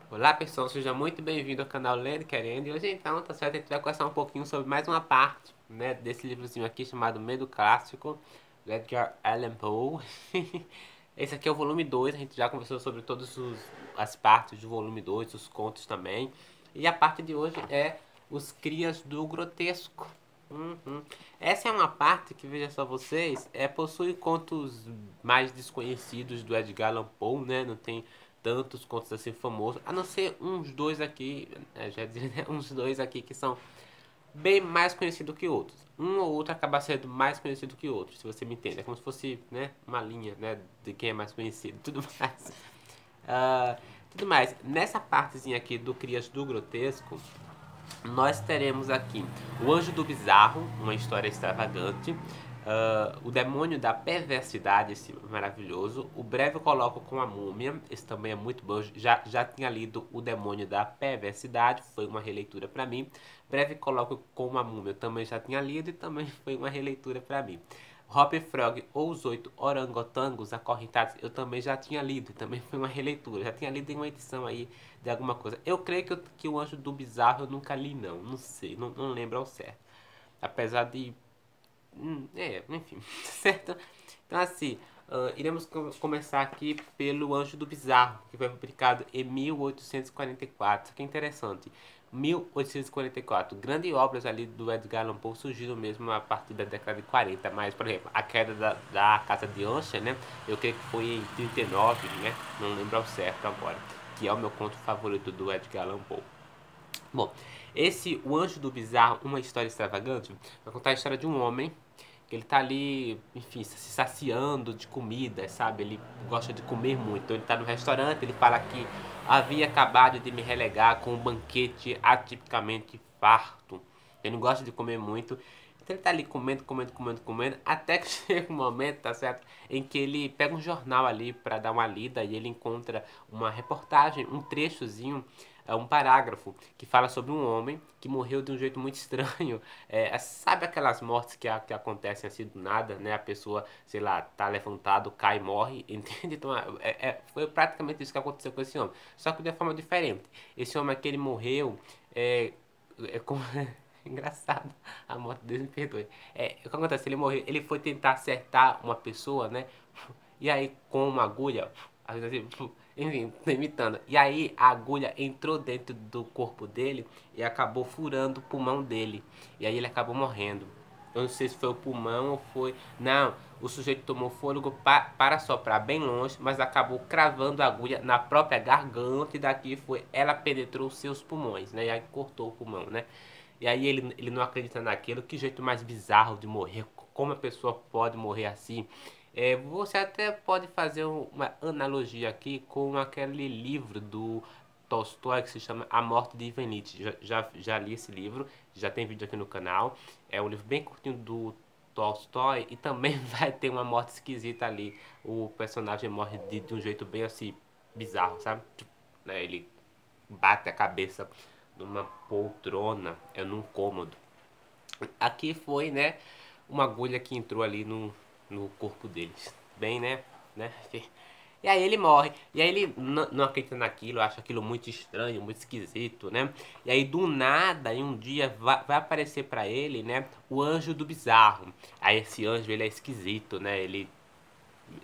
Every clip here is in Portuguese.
Olá pessoal, seja muito bem-vindo ao canal Lendo Querendo. E hoje então, tá certo, a gente vai conversar um pouquinho sobre mais uma parte, né, desse livrozinho aqui chamado Medo Clássico, do Edgar Allan Poe. Esse aqui é o volume 2. A gente já conversou sobre todas as partes do volume 2, os contos também. E a parte de hoje é os crias do grotesco. Uhum. Essa é uma parte que, veja só vocês, possui contos mais desconhecidos do Edgar Allan Poe, né? Não tem tantos contos assim famosos, a não ser uns dois aqui, já dizia, né? Uns dois aqui que são bem mais conhecidos que outros. Um ou outro acaba sendo mais conhecido que outro, se você me entende. É como se fosse, né, uma linha, né, de quem é mais conhecido, tudo mais. Ah, tudo mais. Nessa partezinha aqui do Crias do Grotesco, nós teremos aqui o Anjo do Bizarro, uma história extravagante. O Demônio da Perversidade, esse maravilhoso. O Breve Colóquio com a Múmia, esse também é muito bom. Já tinha lido O Demônio da Perversidade, foi uma releitura para mim. Breve Colóquio com a Múmia, eu também já tinha lido e também foi uma releitura para mim. Hop Frog ou Os Oito Orangotangos Acorrentados, eu também já tinha lido, também foi uma releitura, já tinha lido em uma edição aí de alguma coisa. Eu creio que o Anjo do Bizarro eu nunca li, não sei, não lembro ao certo. Apesar de. Enfim, certo? Então, assim, iremos começar aqui pelo Anjo do Bizarro, que foi publicado em 1844. Que interessante. 1844, grandes obras ali do Edgar Allan Poe surgiram mesmo a partir da década de 40, mas, por exemplo, a queda da Casa de Usher, né, eu creio que foi em 39, né, não lembro ao certo agora, que é o meu conto favorito do Edgar Allan Poe. Bom, O Anjo do Bizarro, uma história extravagante, vai contar a história de um homem que ele tá ali, enfim, se saciando de comida, sabe? Ele gosta de comer muito. Então ele tá no restaurante, ele fala que havia acabado de me relegar com um banquete atipicamente farto. Ele não gosta de comer muito. Então ele tá ali comendo, até que chega um momento, tá certo? Em que ele pega um jornal ali para dar uma lida e ele encontra uma reportagem, um trechozinho, um parágrafo que fala sobre um homem que morreu de um jeito muito estranho. Sabe aquelas mortes que acontecem assim do nada, né? A pessoa, sei lá, tá levantado, cai e morre, entende? Então foi praticamente isso que aconteceu com esse homem. Só que de uma forma diferente. Esse homem aqui, ele morreu com... Engraçado, a morte de Deus me perdoe. O que acontece? Ele morreu, ele foi tentar acertar uma pessoa, né? E aí, com uma agulha, assim, enfim, tô imitando. E aí, a agulha entrou dentro do corpo dele e acabou furando o pulmão dele. E aí, ele acabou morrendo. Eu não sei se foi o pulmão ou foi. Não, o sujeito tomou fôlego para soprar bem longe, mas acabou cravando a agulha na própria garganta. E daqui foi. Ela penetrou os seus pulmões, né? E aí cortou o pulmão, né? E aí ele não acredita naquilo. Que jeito mais bizarro de morrer. Como a pessoa pode morrer assim? Você até pode fazer uma analogia aqui com aquele livro do Tolstói que se chama A Morte de Ivan Nietzsche. Já li esse livro, já tem vídeo aqui no canal. É um livro bem curtinho do Tolstói e também vai ter uma morte esquisita ali. O personagem morre de um jeito bem assim, bizarro, sabe? Né, ele bate a cabeça numa poltrona, num cômodo. Aqui foi, né, uma agulha que entrou ali no corpo deles. Bem, né? E aí ele morre. E aí ele não acredita naquilo, acha aquilo muito estranho, muito esquisito, né? E aí do nada, em um dia, vai aparecer pra ele, né, o anjo do bizarro. Aí esse anjo, ele é esquisito, né? Ele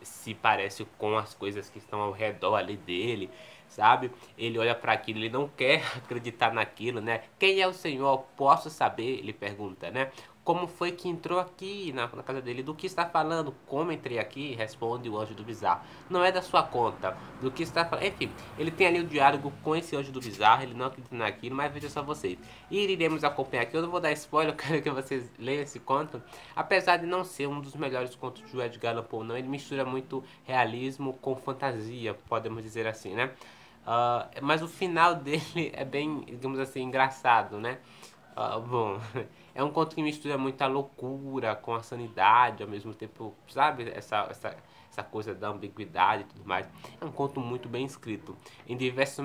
se parece com as coisas que estão ao redor ali dele, sabe? Ele olha para aquilo, ele não quer acreditar naquilo, né? Quem é o Senhor? Posso saber? Ele pergunta, né? Como foi que entrou aqui na casa dele? Do que está falando? Como entrei aqui? Responde o anjo do bizarro. Não é da sua conta. Do que está falando? Enfim, ele tem ali o diálogo com esse anjo do bizarro. Ele não acredita naquilo, mas veja só vocês. E iremos acompanhar aqui. Eu não vou dar spoiler, eu quero que vocês leiam esse conto. Apesar de não ser um dos melhores contos de Edgar Allan Poe, não, ele mistura muito realismo com fantasia, podemos dizer assim, né? Mas o final dele é bem, digamos assim, engraçado, né? Bom, é um conto que mistura muita loucura com a sanidade, ao mesmo tempo, sabe? Essa coisa da ambiguidade e tudo mais. É um conto muito bem escrito. Em diversos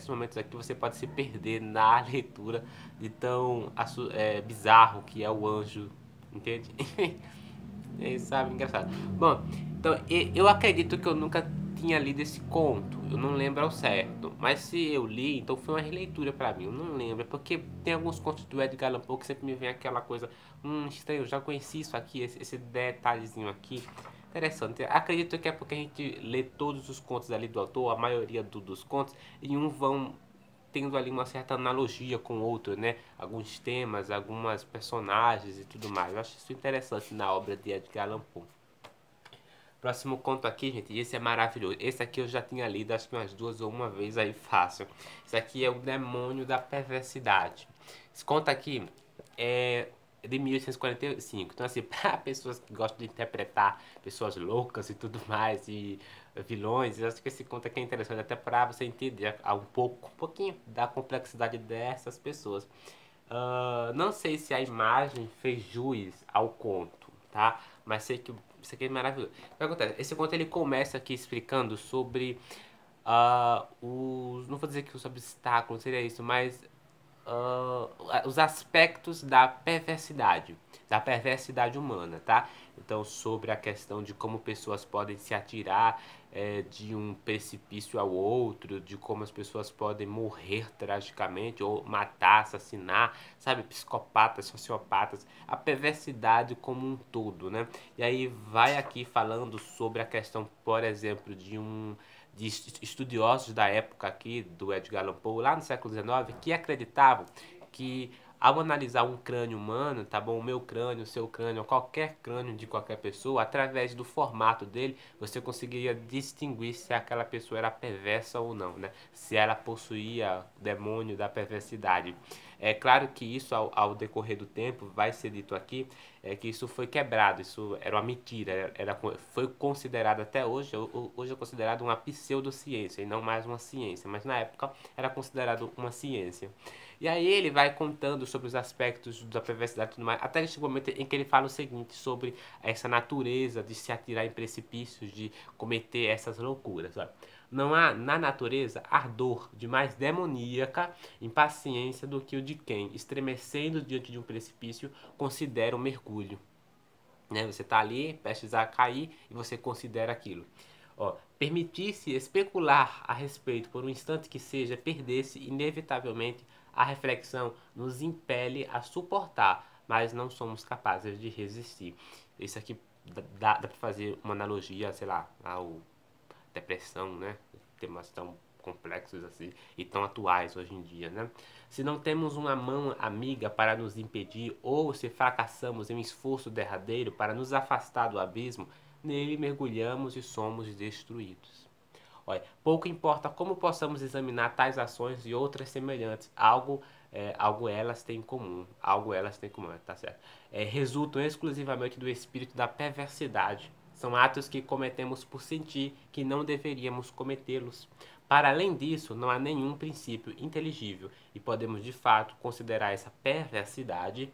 momentos aqui você pode se perder na leitura de tão bizarro que é o anjo, entende? Sabe, engraçado. Bom, então eu acredito que eu nunca tinha lido esse conto, eu não lembro ao certo, mas se eu li, então foi uma releitura pra mim, eu não lembro, porque tem alguns contos do Edgar Allan Poe que sempre me vem aquela coisa, estranho, eu já conheci isso aqui, esse detalhezinho aqui, interessante. Acredito que é porque a gente lê todos os contos ali do autor, a maioria dos contos, e um vão tendo ali uma certa analogia com o outro, né? Alguns temas, algumas personagens e tudo mais. Eu acho isso interessante na obra de Edgar Allan Poe. Próximo conto aqui, gente, esse é maravilhoso. Esse aqui eu já tinha lido, acho que umas duas ou uma vez aí fácil. Esse aqui é o Demônio da Perversidade. Esse conto aqui é de 1845. Então, assim, para pessoas que gostam de interpretar pessoas loucas e tudo mais, e vilões, eu acho que esse conto aqui é interessante até para você entender um pouquinho da complexidade dessas pessoas. Não sei se a imagem fez jus ao conto, tá? Mas sei que isso aqui é maravilhoso. O que acontece? Esse conto ele começa aqui explicando sobre os. Não vou dizer que os obstáculos seria isso, mas os aspectos da perversidade humana, tá? Então, sobre a questão de como pessoas podem se atirar de um precipício ao outro, de como as pessoas podem morrer tragicamente, ou matar, assassinar, sabe? Psicopatas, sociopatas, a perversidade como um todo, né? E aí vai aqui falando sobre a questão, por exemplo, de estudiosos da época aqui do Edgar Allan Poe, lá no século XIX, que acreditavam que ao analisar um crânio humano, tá bom, o meu crânio, o seu crânio, qualquer crânio de qualquer pessoa, através do formato dele, você conseguiria distinguir se aquela pessoa era perversa ou não, né? Se ela possuía o demônio da perversidade. É claro que isso, ao decorrer do tempo, vai ser dito aqui, que isso foi quebrado, isso era uma mentira, foi considerado até hoje, hoje é considerado uma pseudociência e não mais uma ciência, mas na época era considerado uma ciência. E aí ele vai contando sobre os aspectos da perversidade e tudo mais, até que chega um momento em que ele fala o seguinte sobre essa natureza de se atirar em precipícios, de cometer essas loucuras. Olha. Não há na natureza ardor de mais demoníaca impaciência do que o de quem, estremecendo diante de um precipício, considera o mergulho. Né? Você está ali, prestes a cair, e você considera aquilo. Permitir-se especular a respeito por um instante que seja, perder-se inevitavelmente a reflexão nos impele a suportar, mas não somos capazes de resistir. Isso aqui dá para fazer uma analogia, sei lá, ao depressão, né? Temas tão complexos assim e tão atuais hoje em dia, né? Se não temos uma mão amiga para nos impedir ou se fracassamos em um esforço derradeiro para nos afastar do abismo, nele mergulhamos e somos destruídos. Olha, pouco importa como possamos examinar tais ações e outras semelhantes, algo elas têm em comum, tá certo? Resultam exclusivamente do espírito da perversidade. São atos que cometemos por sentir que não deveríamos cometê-los. Para além disso, não há nenhum princípio inteligível e podemos de fato considerar essa perversidade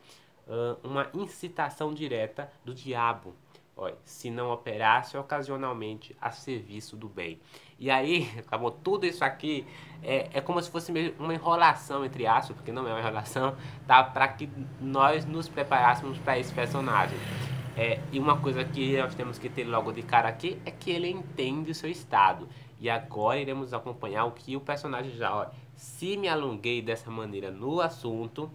uma incitação direta do diabo, se não operasse ocasionalmente a serviço do bem. E aí, acabou tudo isso aqui, é como se fosse uma enrolação, entre aspas, porque não é uma enrolação, tá? Para que nós nos preparássemos para esse personagem. E uma coisa que nós temos que ter logo de cara aqui é que ele entende o seu estado. E agora iremos acompanhar o que o personagem já... se me alonguei dessa maneira no assunto,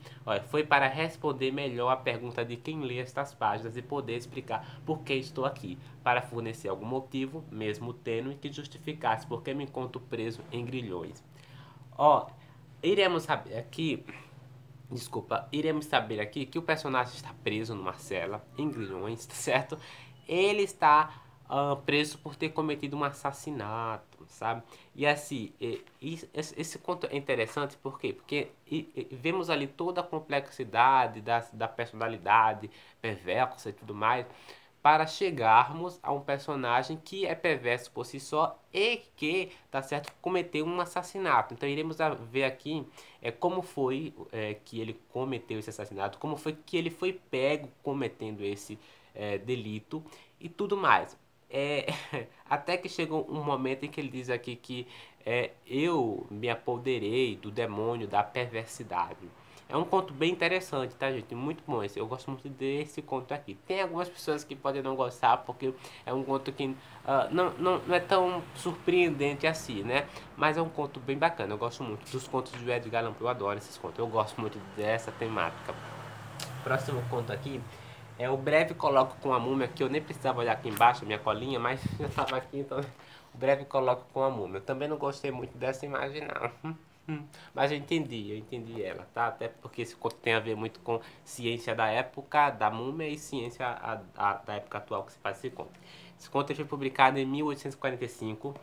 foi para responder melhor a pergunta de quem lê estas páginas e poder explicar por que estou aqui, para fornecer algum motivo, mesmo tênue, que justificasse por que me encontro preso em grilhões. Iremos saber aqui... Desculpa, iremos saber aqui que o personagem está preso numa cela, em grilhões, certo? Ele está preso por ter cometido um assassinato, sabe? E assim, esse conto é interessante por quê? Porque vemos ali toda a complexidade da personalidade perversa e tudo mais, para chegarmos a um personagem que é perverso por si só e que, tá certo, cometeu um assassinato. Então iremos ver aqui como foi que ele cometeu esse assassinato, como foi que ele foi pego cometendo esse delito e tudo mais. Até que chegou um momento em que ele diz aqui que eu me apoderei do demônio da perversidade. É um conto bem interessante, tá, gente? Muito bom esse. Eu gosto muito desse conto aqui. Tem algumas pessoas que podem não gostar, porque é um conto que não é tão surpreendente assim, né? Mas é um conto bem bacana. Eu gosto muito dos contos do Edgar Allan Poe. Eu adoro esses contos. Eu gosto muito dessa temática. Próximo conto aqui é o Breve Coloco com a Múmia, que eu nem precisava olhar aqui embaixo, minha colinha, mas já estava aqui, então o Breve Coloco com a Múmia. Eu também não gostei muito dessa imagem, não. Mas eu entendi ela, tá? Até porque esse conto tem a ver muito com ciência da época da múmia e ciência da época atual que se faz esse conto. Esse conto foi publicado em 1845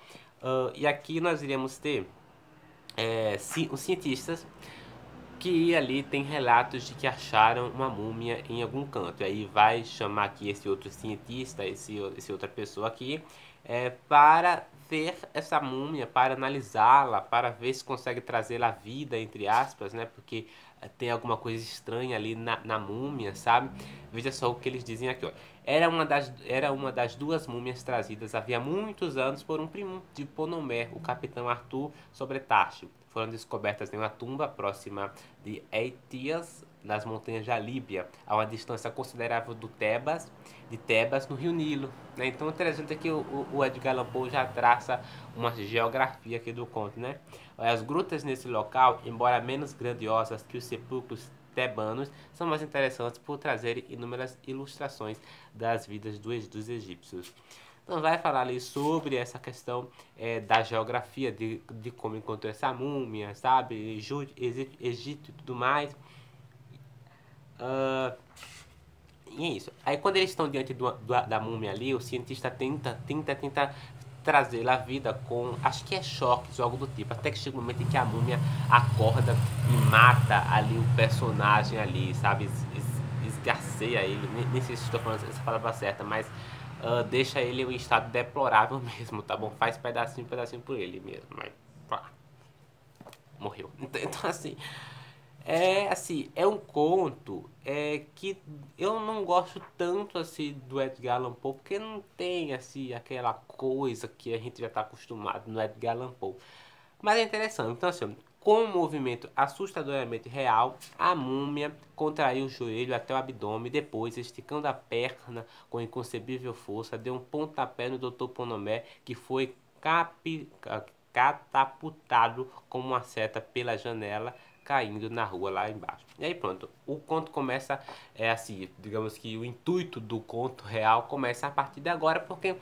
e aqui nós iremos ter os cientistas que ali tem relatos de que acharam uma múmia em algum canto. E aí vai chamar aqui esse outro cientista, esse outra pessoa aqui, para ver essa múmia, para analisá-la, para ver se consegue trazê-la à vida, entre aspas, né? Porque tem alguma coisa estranha ali na múmia, sabe? Veja só o que eles dizem aqui, ó. Era uma das duas múmias trazidas havia muitos anos por um primo de Ponomé, o capitão Arthur Sobretache. Foram descobertas em uma tumba próxima de Eitias, nas montanhas da Líbia, a uma distância considerável de Tebas, no rio Nilo. Né? Então é interessante que o Edgar Allan Poe já traça uma geografia aqui do conto. Né? As grutas nesse local, embora menos grandiosas que os sepulcros tebanos, são mais interessantes por trazerem inúmeras ilustrações das vidas dos egípcios. Então vai falar ali sobre essa questão da geografia, de como encontrou essa múmia, sabe? Egito e tudo mais. E é isso. Aí quando eles estão diante da múmia ali, o cientista tenta trazê-la à vida com, acho que é choques ou algo do tipo, até que chega um momento em que a múmia acorda e mata ali o personagem ali, sabe? Esgarceia ele, nem sei se estou falando essa palavra certa, mas deixa ele em estado deplorável mesmo, tá bom? Faz pedacinho por ele mesmo, mas pá, morreu. Então assim, é um conto que eu não gosto tanto assim do Edgar Allan Poe, porque não tem assim aquela coisa que a gente já está acostumado no Edgar Allan Poe. Mas é interessante. Então assim, com um movimento assustadoramente real, a múmia contraiu o joelho até o abdômen, depois, esticando a perna com inconcebível força, deu um pontapé no Dr. Ponomé, que foi catapultado como uma seta pela janela, caindo na rua lá embaixo. E aí pronto, o conto começa, assim, digamos que o intuito do conto real começa a partir de agora, porque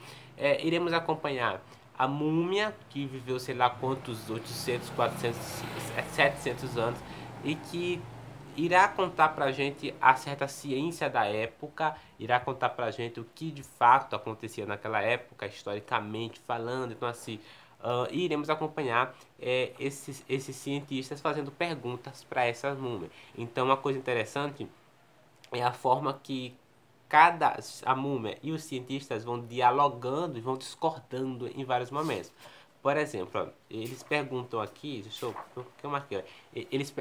iremos acompanhar a múmia, que viveu sei lá quantos, 800, 400, 700 anos, e que irá contar pra gente a certa ciência da época, irá contar pra gente o que de fato acontecia naquela época, historicamente falando. Então assim, e iremos acompanhar esses cientistas fazendo perguntas para essas múmias. Então uma coisa interessante é a forma que a múmia e os cientistas vão dialogando e vão discordando em vários momentos. Por exemplo, ó, eles perguntam aqui, deixa eu, que eu marquei, ó, eles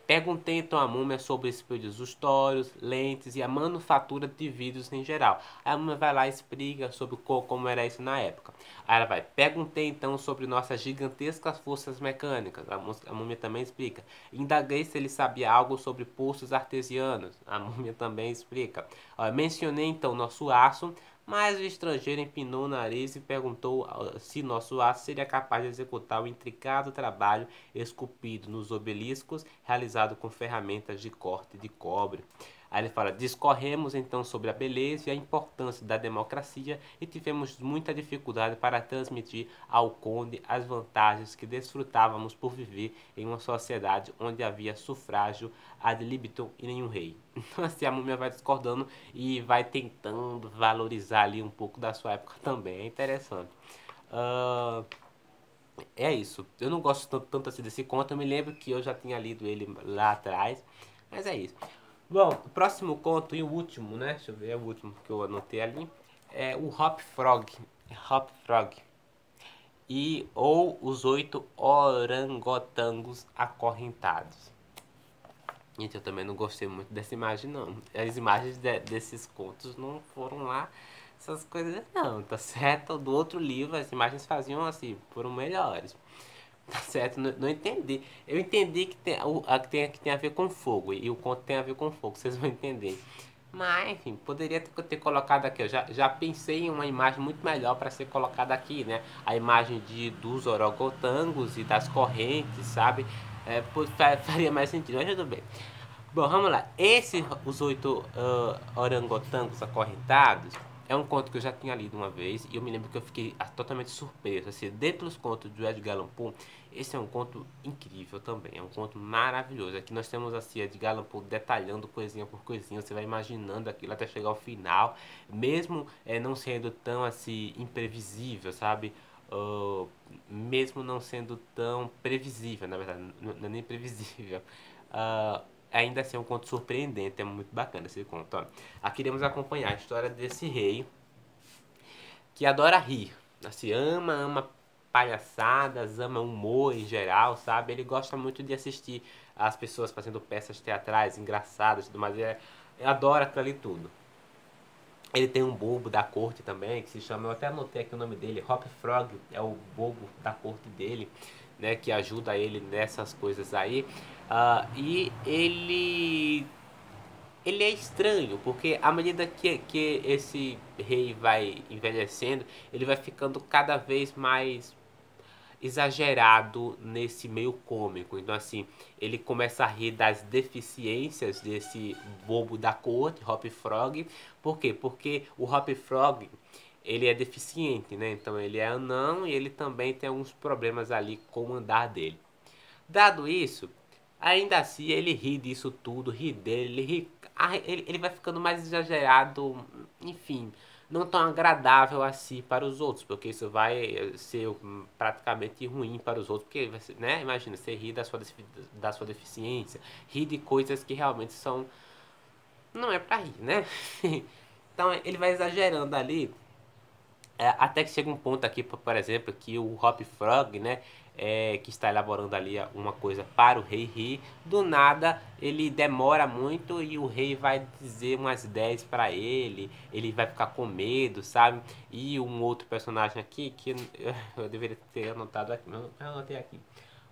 perguntem então a múmia sobre espelhos lustórios, lentes e a manufatura de vidros em geral. Aí a múmia vai lá e explica sobre como era isso na época. Aí ela vai, perguntei então sobre nossas gigantescas forças mecânicas. A múmia também explica. Indaguei se ele sabia algo sobre poços artesianos. A múmia também explica. Ó, mencionei então nosso aço, mas o estrangeiro empinou o nariz e perguntou se nosso aço seria capaz de executar o intricado trabalho esculpido nos obeliscos realizado com ferramentas de corte de cobre. Aí ele fala, discorremos então sobre a beleza e a importância da democracia e tivemos muita dificuldade para transmitir ao conde as vantagens que desfrutávamos por viver em uma sociedade onde havia sufrágio ad libitum e nenhum rei. Então assim, a múmia vai discordando e vai tentando valorizar ali um pouco da sua época também. É interessante. É isso. Eu não gosto tanto assim desse conto. Eu me lembro que eu já tinha lido ele lá atrás. Mas é isso. Bom, o próximo conto e o último, né? Deixa eu ver, é o último que eu anotei ali. É o Hop Frog. Hop Frog. E ou os 8 orangotangos acorrentados. Gente, eu também não gostei muito dessa imagem, não. As imagens desses contos não foram lá essas coisas, não, tá certo? Do outro livro, as imagens faziam assim, foram melhores. Tá certo? Não, não entendi. Eu entendi que que tem a ver com fogo. E o conto tem a ver com fogo. Vocês vão entender. Mas, enfim, poderia ter colocado aqui. Eu já pensei em uma imagem muito melhor para ser colocada aqui, né? A imagem dos orangotangos e das correntes, sabe? Faria mais sentido, mas tudo bem. Bom, vamos lá. Os oito orangotangos acorrentados, é um conto que eu já tinha lido uma vez e eu me lembro que eu fiquei totalmente surpreso. Assim, dentro dos contos do Edgar Allan Poe, esse é um conto incrível também. É um conto maravilhoso. Aqui nós temos assim Edgar Allan Poe detalhando coisinha por coisinha. Você vai imaginando aquilo até chegar ao final, mesmo não sendo tão assim imprevisível, sabe? Mesmo não sendo tão previsível, na verdade, não é nem previsível. Ainda assim é um conto surpreendente, é muito bacana esse conto. Ó. Aqui iremos acompanhar a história desse rei que adora rir. Assim, ama palhaçadas, ama humor em geral, sabe? Ele gosta muito de assistir as pessoas fazendo peças teatrais engraçadas e tudo mais. Ele adora aquilo ali tudo. Ele tem um bobo da corte também, que se chama, eu até anotei aqui o nome dele, Hop Frog, é o bobo da corte dele, né, que ajuda ele nessas coisas aí. E ele é estranho, porque à medida que esse rei vai envelhecendo, ele vai ficando cada vez mais exagerado nesse meio cômico. Então, assim, ele começa a rir das deficiências desse bobo da corte, Hop Frog. Por quê? Porque o Hop Frog, ele é deficiente, né? Então, ele é anão e ele também tem alguns problemas ali com o andar dele. Dado isso, ainda assim ele ri disso tudo, ri dele, ele vai ficando mais exagerado, enfim, não tão agradável assim para os outros, porque isso vai ser praticamente ruim para os outros, porque, né, imagina, você ri da sua deficiência, ri de coisas que realmente são, não é para rir, né? Então ele vai exagerando ali até que chega um ponto aqui, por exemplo, que o Hop Frog, né, que está elaborando ali uma coisa para o rei rir, do nada ele demora muito e o rei vai dizer umas 10 para ele vai ficar com medo, sabe? E um outro personagem aqui, que eu deveria ter anotado aqui, não, eu anotei aqui.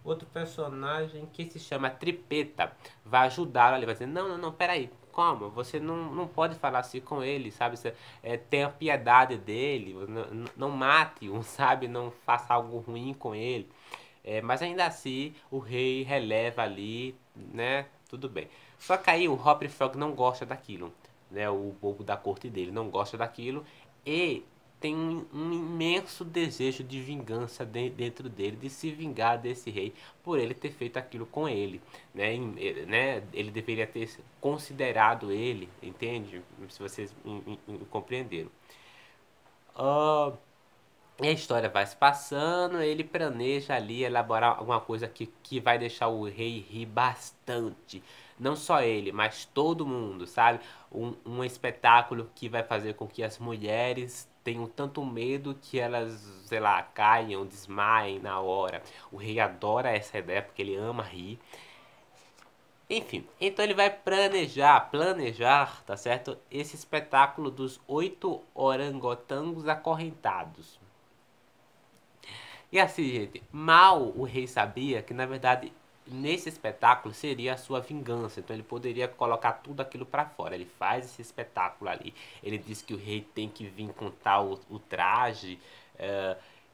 Outro personagem que se chama Tripeta vai ajudá-lo ali, vai dizer, não, não, não, peraí, calma, você não pode falar assim com ele, sabe? Você, tenha piedade dele, não mate-o, sabe? Não faça algo ruim com ele. Mas ainda assim, o rei releva ali, né? Tudo bem. Só que aí o Hop Frog não gosta daquilo, né? O bobo da corte dele não gosta daquilo e tem um imenso desejo de vingança dentro dele, de se vingar desse rei por ele ter feito aquilo com ele, né? Ele deveria ter considerado ele, entende? Se vocês compreenderam. Uh, e a história vai se passando, ele planeja ali elaborar alguma coisa que vai deixar o rei rir bastante. Não só ele, mas todo mundo, sabe? Um espetáculo que vai fazer com que as mulheres tenham tanto medo que elas, sei lá, caiam, desmaiem na hora. O rei adora essa ideia porque ele ama rir. Enfim, então ele vai planejar, tá certo? Esse espetáculo dos 8 orangotangos acorrentados. E assim, gente, mal o rei sabia que na verdade nesse espetáculo seria a sua vingança. Então ele poderia colocar tudo aquilo para fora. Ele faz esse espetáculo ali. Ele diz que o rei tem que vir contar o traje.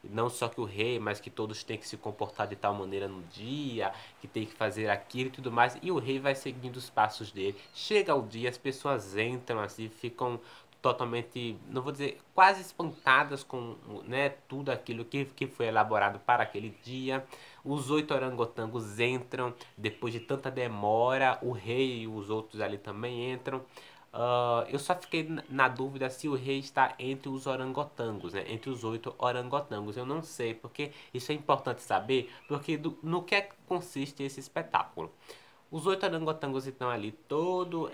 Não só que o rei, mas que todos têm que se comportar de tal maneira no dia, que tem que fazer aquilo e tudo mais. E o rei vai seguindo os passos dele. Chega o dia, as pessoas entram assim, ficam totalmente, não vou dizer, quase espantadas com, né, tudo aquilo que foi elaborado para aquele dia. Os 8 orangotangos entram, depois de tanta demora, o rei e os outros ali também entram. Eu só fiquei na dúvida se o rei está entre os orangotangos, né? Entre os 8 orangotangos. Eu não sei, porque isso é importante saber, porque no que é que consiste esse espetáculo. Os 8 orangotangos estão ali todo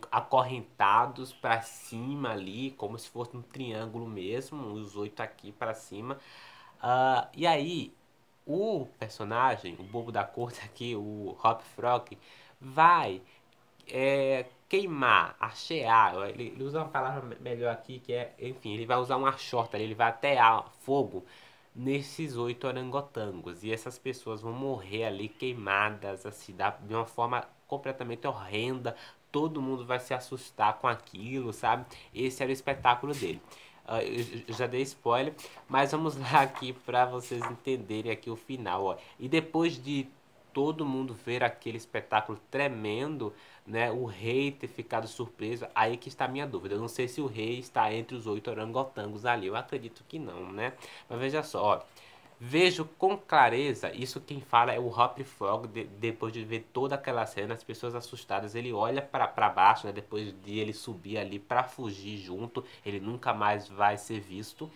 acorrentados para cima ali, como se fosse um triângulo mesmo, os 8 aqui para cima. E aí, o personagem, o bobo da corte aqui, o Hop Frog, vai queimar, achear, ele usa uma palavra melhor aqui que é, enfim, ele vai usar uma chota, ele vai atear fogo nesses 8 orangotangos. E essas pessoas vão morrer ali queimadas, assim, de uma forma completamente horrenda. Todo mundo vai se assustar com aquilo, sabe? Esse era o espetáculo dele. Eu já dei spoiler, mas vamos lá aqui para vocês entenderem aqui o final, ó. E depois de todo mundo ver aquele espetáculo tremendo, né, o rei ter ficado surpreso, aí que está a minha dúvida. Eu não sei se o rei está entre os 8 orangotangos ali, eu acredito que não, né? Mas veja só, ó. Vejo com clareza, isso quem fala é o Hop Frog, depois de ver toda aquela cena, as pessoas assustadas, ele olha para baixo, né, depois de ele subir ali para fugir junto, ele nunca mais vai ser visto,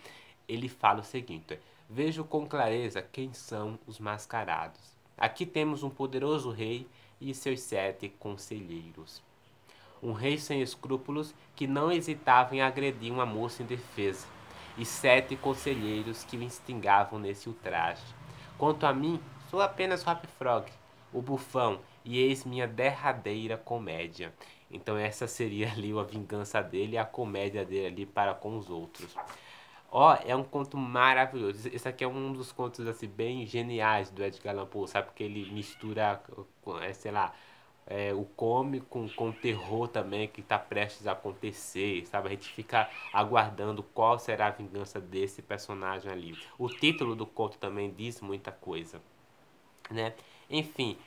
ele fala o seguinte: vejo com clareza quem são os mascarados. Aqui temos um poderoso rei e seus 7 conselheiros. Um rei sem escrúpulos que não hesitava em agredir uma moça indefesa, e 7 conselheiros que o instigavam nesse ultraje. Quanto a mim, sou apenas Hop Frog, o bufão, e eis minha derradeira comédia. Então essa seria ali a vingança dele e a comédia dele ali para com os outros. Ó, é um conto maravilhoso. Esse aqui é um dos contos assim bem geniais do Edgar Allan Poe, sabe? Porque ele mistura, sei lá, o cômico com o terror também que está prestes a acontecer, sabe? A gente fica aguardando qual será a vingança desse personagem ali. O título do conto também diz muita coisa, né? Enfim,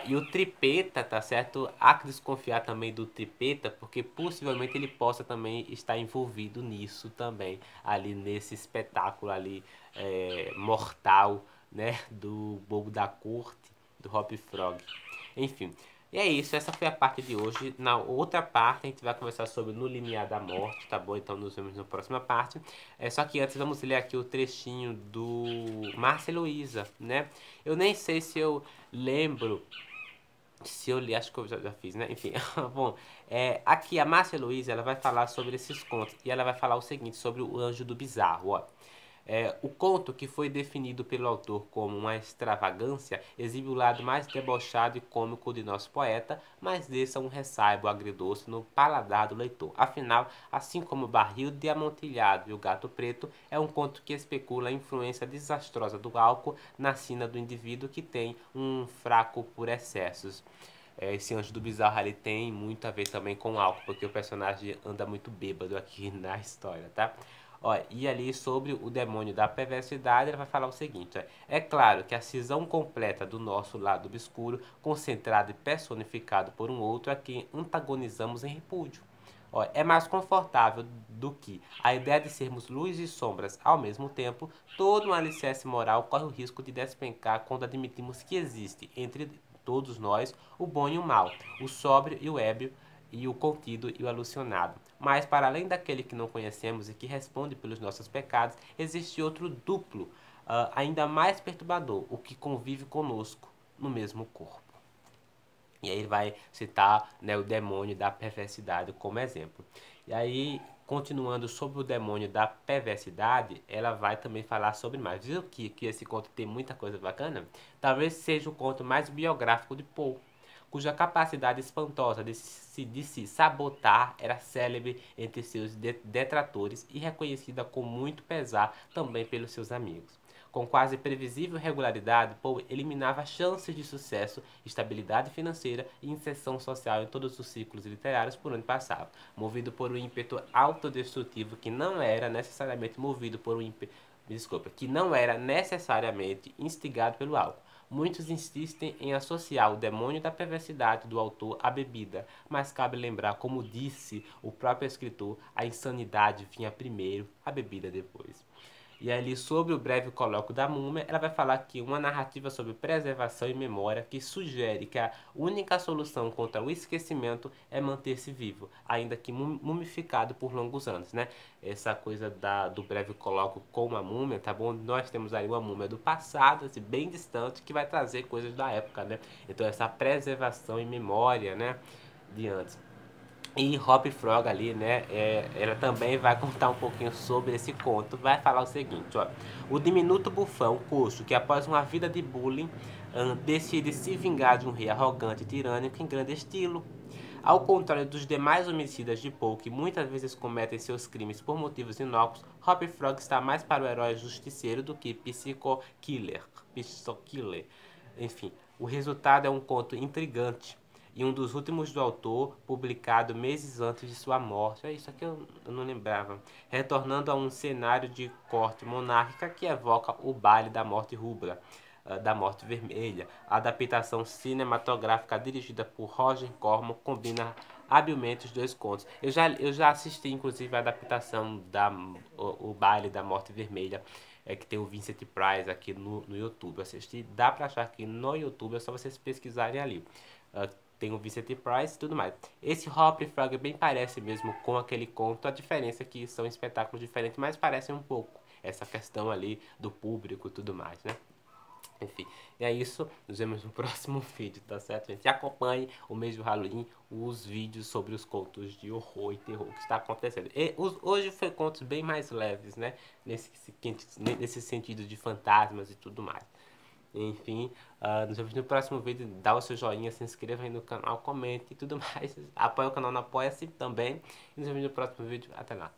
e o Tripeta, tá certo? Há que desconfiar também do Tripeta, porque possivelmente ele possa também estar envolvido nisso também, ali nesse espetáculo ali mortal, né? Do Bobo da Corte, do Hop Frog. Enfim, e é isso, essa foi a parte de hoje. Na outra parte a gente vai conversar sobre No Limiar da Morte, tá bom? Então nos vemos na próxima parte. Só que antes vamos ler aqui o trechinho do Márcia Luísa, né? Eu nem sei se eu lembro, se eu li, acho que eu já fiz, né? Enfim, bom, aqui a Márcia Luísa, ela vai falar sobre esses contos. E ela vai falar o seguinte, sobre o Anjo do Bizarro, ó. O conto, que foi definido pelo autor como uma extravagância, exibe o lado mais debochado e cômico de nosso poeta, mas deixa um ressaibo agridoce no paladar do leitor. Afinal, assim como o Barril de Amontilhado e o Gato Preto, é um conto que especula a influência desastrosa do álcool na sina do indivíduo que tem um fraco por excessos. Esse Anjo do Bizarro ali tem muito a ver também com o álcool, porque o personagem anda muito bêbado aqui na história, tá? Ó, e ali sobre o demônio da perversidade, ele vai falar o seguinte: é claro que a cisão completa do nosso lado obscuro, concentrado e personificado por um outro, a quem antagonizamos em repúdio. Ó, é mais confortável do que a ideia de sermos luz e sombras ao mesmo tempo. Todo um alicerce moral corre o risco de despencar quando admitimos que existe entre todos nós o bom e o mal, o sóbrio e o ébrio, e o contido e o alucinado. Mas, para além daquele que não conhecemos e que responde pelos nossos pecados, existe outro duplo, ainda mais perturbador, o que convive conosco no mesmo corpo. E aí ele vai citar, né, o demônio da perversidade como exemplo. E aí, continuando sobre o demônio da perversidade, ela vai também falar sobre mais. Viu que esse conto tem muita coisa bacana? Talvez seja o conto mais biográfico de Poe, cuja capacidade espantosa de se sabotar era célebre entre seus detratores e reconhecida com muito pesar também pelos seus amigos. Com quase previsível regularidade, Poe eliminava chances de sucesso, estabilidade financeira e inserção social em todos os ciclos literários por onde passava, movido por um ímpeto autodestrutivo que não era necessariamente movido por um ímpeto, que não era necessariamente instigado pelo álcool. Muitos insistem em associar o demônio da perversidade do autor à bebida, mas cabe lembrar, como disse o próprio escritor, a insanidade vinha primeiro, a bebida depois. E ali, sobre o breve colóquio da múmia, ela vai falar que uma narrativa sobre preservação e memória que sugere que a única solução contra o esquecimento é manter-se vivo, ainda que mumificado por longos anos, né? Essa coisa do breve colóquio com a múmia, tá bom? Nós temos aí uma múmia do passado, assim, bem distante, que vai trazer coisas da época, né? Então, essa preservação e memória, né, de antes. E Hop Frog ali, né, ela também vai contar um pouquinho sobre esse conto. Vai falar o seguinte, ó: o diminuto bufão coxo que após uma vida de bullying decide se vingar de um rei arrogante e tirânico em grande estilo. Ao contrário dos demais homicidas de Poe, que muitas vezes cometem seus crimes por motivos inócuos, Hop Frog está mais para o herói justiceiro do que Psycho-Killer. Enfim, o resultado é um conto intrigante e um dos últimos do autor, publicado meses antes de sua morte. É isso aqui eu não lembrava. Retornando a um cenário de corte monárquica que evoca o baile da morte rubra, da morte vermelha. A adaptação cinematográfica dirigida por Roger Corman combina habilmente os dois contos. Eu já assisti, inclusive, a adaptação o baile da morte vermelha, que tem o Vincent Price aqui no YouTube. Eu assisti, dá pra achar aqui no YouTube, é só vocês pesquisarem ali. Tem o Vincent Price e tudo mais. Esse Hop Frog bem parece mesmo com aquele conto, a diferença é que são espetáculos diferentes, mas parecem um pouco. Essa questão ali do público e tudo mais, né? Enfim, e é isso. Nos vemos no próximo vídeo, tá certo, gente? E acompanhe o mês do Halloween, os vídeos sobre os contos de horror e terror que está acontecendo. Hoje foi contos bem mais leves, né? Nesse sentido de fantasmas e tudo mais. Enfim, nos vemos no próximo vídeo. Dá o seu joinha, se inscreva aí no canal, comente e tudo mais. Apoie o canal no Apoia-se também. E nos vemos no próximo vídeo. Até lá.